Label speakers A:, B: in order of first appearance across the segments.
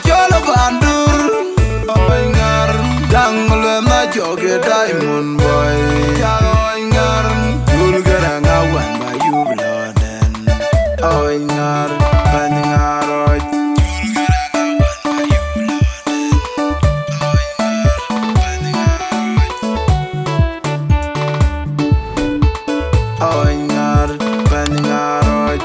A: cholo bandur oingar dang le ma joge diamond boy ya oingar bulgara ngawan ba yubloden oingar bangaroj oingar bangaroj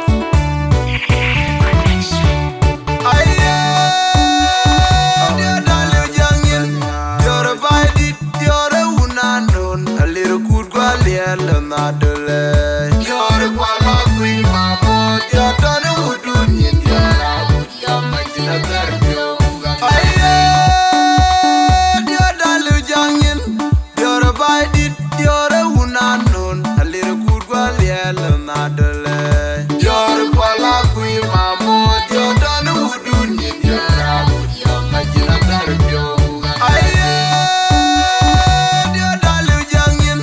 A: Nadale Yore kwala kui mamo Yotane udunyin Yora budia majina garbyo Aye Yodale ujangin Yore baidit Yore unanon Alire kudwa liele nadale Yore kwala kui mamo Yotane udunyin Yora budia majina garbyo Aye Yodale ujangin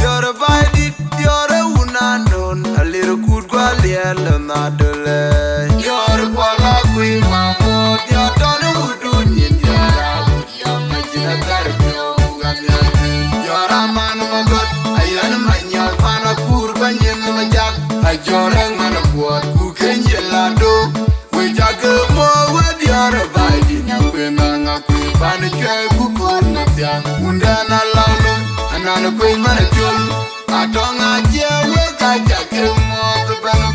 A: Yore baidit Yore unanon Alire kudwa liele nadale Yore kwala kui mamo Yotane udunyin Yora budia majina garbyo Yora manu magot Ayan manyal pana kurba nyen majak Ajoreng mana buat kukenye lado Wejake mo wad yore baidi Nyakwe na ngakwe pana kwe kukur natiang Undana launu Anana kwe mana jol Atonga jewe kajake mo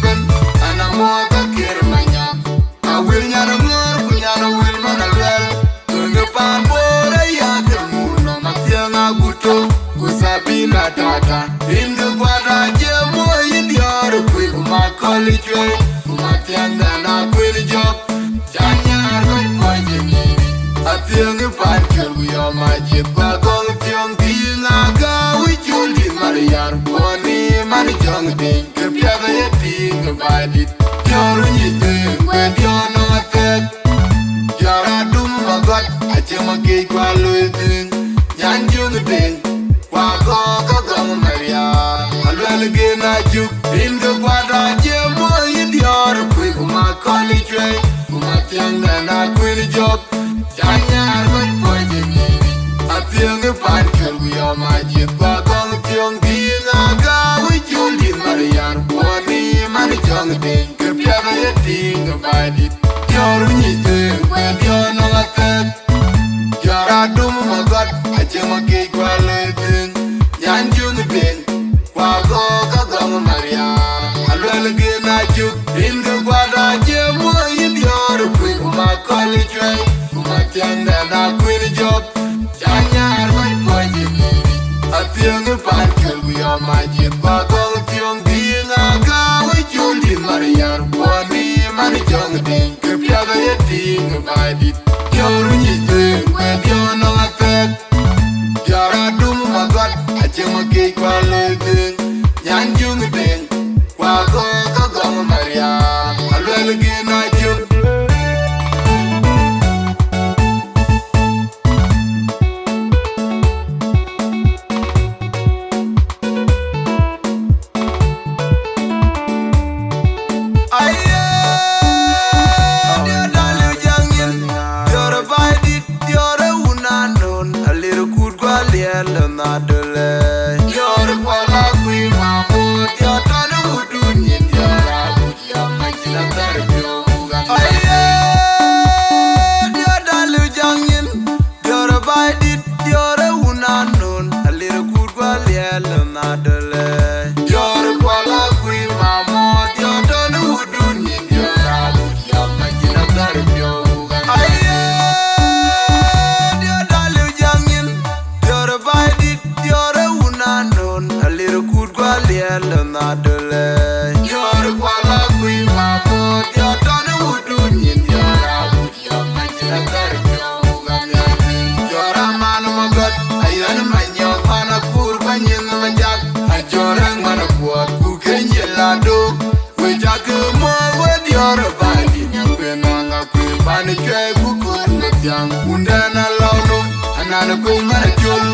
A: ben Ana mo kakir manyak Awil nyana ngor kunyana wil mana lwel Tunge pan bore yake muno Matiang aguto Kusabina tata Inge kwada jemo Indiore kwe kumakoli chwe Kumatiang dana kwe ni job Chanyar kwe kwenye nini Atiang ipanchel kuyo majit Kwa kong tiong tinga gawi chuli Mariar boni mani jong ding Kepiaga ye ting badit Yoru nyiteng kwe diono atek Yara dum magot Achema kei kwa luiting Nyanjung ding Kwa koko kong maria Alwele gena juk Inge kwada jemo Indiore kwe kumakoli chwe Kumatiang dana kwe ni job Chanyar kwe kwenye nini Atiang ipanchel kuyo majit Kwa kong tiong tinga gawi chuli Mariar boni mani jong ding Kepiaga ye ting badit Yoru nyiteng kwe diono atek Yara dum magot Achema kei kwa luiting Nyanjung ding Kwa koko kong maria Alwele gena juk Inge kwada jemo Indiore kwe kumakoli chwe Kumatiang dana kwe ni job Chanyar kwe kwenye nini Atiang ipanchel kuyo majit Kwa kong tiong tinga gawi chuli Mariar boni mani jong ding Kepiaga ye ting badit Yoru nyiteng kwe diono atek Yara dum magot Achema kei kwa luiting Nyanjung ding Kwa koko kong maria Alwele gena juk Yore kwala kui mamo Yotane udunyin Yora budia majina garbyo Aye Yodale ujangin Yore baidit Yore unanon Alire kudwa liele nadale Yore kwala kui mamo Yotane udunyin Yora budia majina garbyo Aye Yodale ujangin Yore baidit Yore unanon Alire kudwa liele nadale Yore kwala kui mamo Yotane udunyin Yora budia majina garbyo Yora manu magot Ayan manyo pana kurba nyin majak Ajoreng mana buat kukenye lado Wejake mo wad yore baidi Nyakwe na ngakwe pani kwe kukur netiang Undana launu Anana kwe mana jol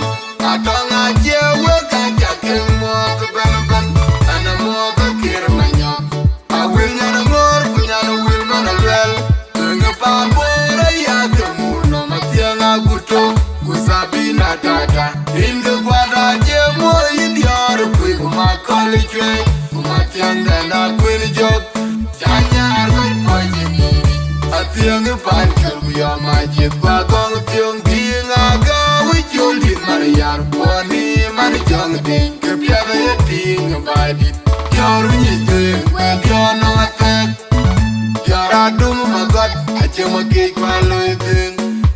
A: Atonga jewe kajake mo ben Ana mo kakir manyo Awil nyana ngor kunyana wil mana lwel Tunge pan bore ya tiếng pan kel yo ma jit kwa gong tiong ding aga wi chul dit mar yar boni man jong ding ke pya ga ding ba dit yor ni ding we yo no atek yara dum ma got a che ma ke kwa lo ding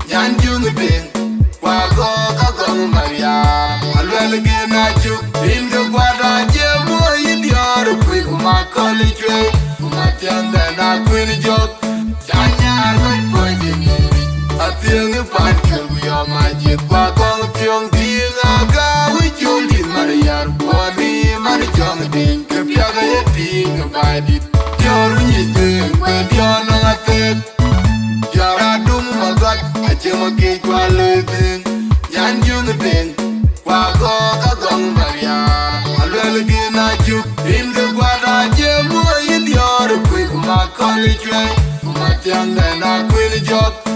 A: nyan jung ding kwa go ka gong mar ya alwel ge na chu in ge kwa da je mo yin yor kwi ma college ma tianda na kwin jok Chanyar koi koi dini Atiang pan kel yo ma jit kwa kong tiong ding aga wi chul dit mar yar boni mar jong ding ke pya ga ding ba dit yor ni ding we dio no atek yara dum ma got a che ma ke kwa le ding yan jung ding kwa go ka gong mar yar alwel gi na chu in ge kwa da je mo yin yor kwi ma college Tianga na kwin jok